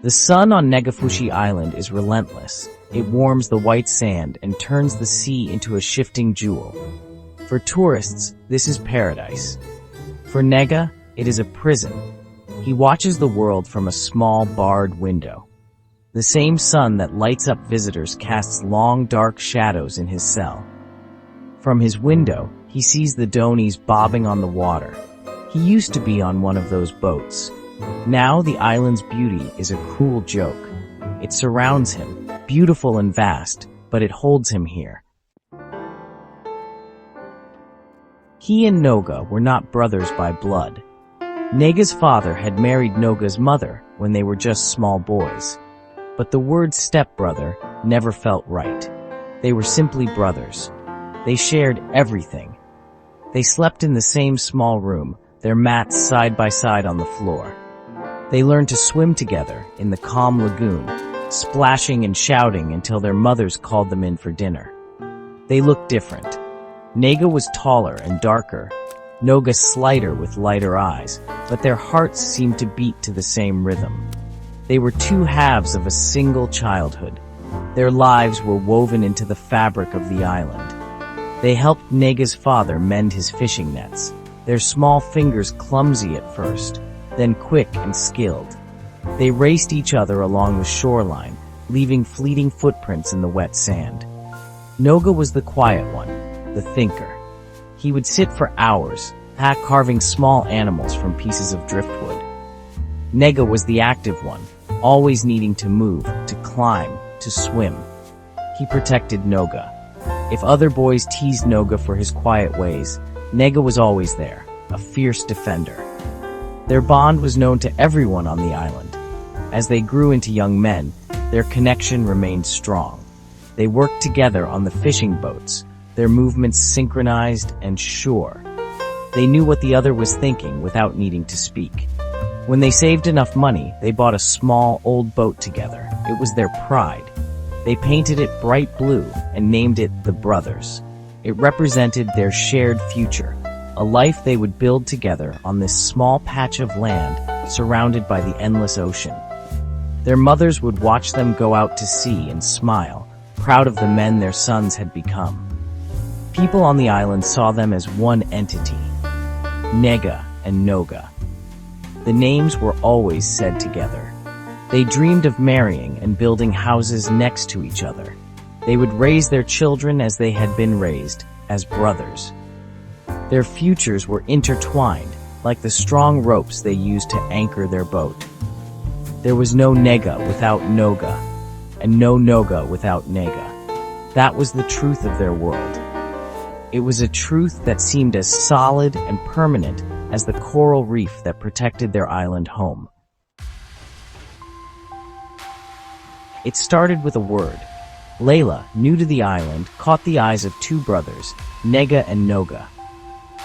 The sun on Negafushi Island is relentless. It warms the white sand and turns the sea into a shifting jewel. For tourists, this is paradise. For Nega, it is a prison. He watches the world from a small barred window. The same sun that lights up visitors casts long dark shadows in his cell. From his window, he sees the donies bobbing on the water. He used to be on one of those boats. Now the island's beauty is a cruel joke. It surrounds him, beautiful and vast, but it holds him here. He and Noga were not brothers by blood. Nega's father had married Noga's mother when they were just small boys. But the word stepbrother never felt right. They were simply brothers. They shared everything. They slept in the same small room, their mats side by side on the floor. They learned to swim together in the calm lagoon, splashing and shouting until their mothers called them in for dinner. They looked different. Nega was taller and darker, Noga slighter with lighter eyes, but their hearts seemed to beat to the same rhythm. They were two halves of a single childhood. Their lives were woven into the fabric of the island. They helped Nega's father mend his fishing nets, their small fingers clumsy at first, then quick and skilled. They raced each other along the shoreline, leaving fleeting footprints in the wet sand. Noga was the quiet one, the thinker. He would sit for hours, carving small animals from pieces of driftwood. Nega was the active one, always needing to move, to climb, to swim. He protected Noga. If other boys teased Noga for his quiet ways, Nega was always there, a fierce defender. Their bond was known to everyone on the island. As they grew into young men, their connection remained strong. They worked together on the fishing boats, their movements synchronized and sure. They knew what the other was thinking without needing to speak. When they saved enough money, they bought a small, old boat together. It was their pride. They painted it bright blue and named it the Brothers. It represented their shared future, a life they would build together on this small patch of land surrounded by the endless ocean. Their mothers would watch them go out to sea and smile, proud of the men their sons had become. People on the island saw them as one entity, Nega and Noga. The names were always said together. They dreamed of marrying and building houses next to each other. They would raise their children as they had been raised, as brothers. Their futures were intertwined, like the strong ropes they used to anchor their boat. There was no Nega without Noga, and no Noga without Nega. That was the truth of their world. It was a truth that seemed as solid and permanent as the coral reef that protected their island home. It started with a word. Layla, new to the island, caught the eyes of two brothers, Nega and Noga.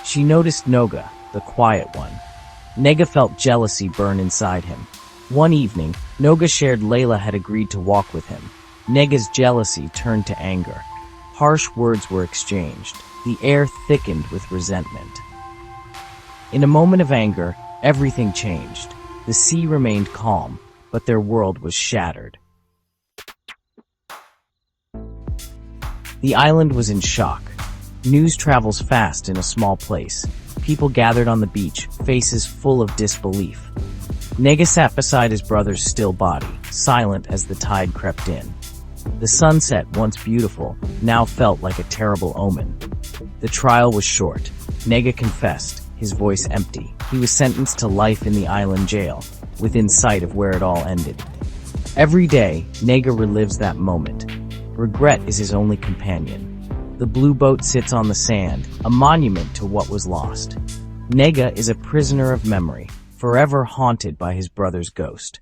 She noticed Noga, the quiet one. Nega felt jealousy burn inside him. One evening, Noga shared Layla had agreed to walk with him. Nega's jealousy turned to anger. Harsh words were exchanged. The air thickened with resentment. In a moment of anger, everything changed. The sea remained calm, but their world was shattered. The island was in shock. News travels fast in a small place. People gathered on the beach, faces full of disbelief. Nega sat beside his brother's still body, silent as the tide crept in. The sunset, once beautiful, now felt like a terrible omen. The trial was short. Nega confessed, his voice empty. He was sentenced to life in the island jail, within sight of where it all ended. Every day, Nega relives that moment. Regret is his only companion. The blue boat sits on the sand, a monument to what was lost. Nega is a prisoner of memory, forever haunted by his brother's ghost.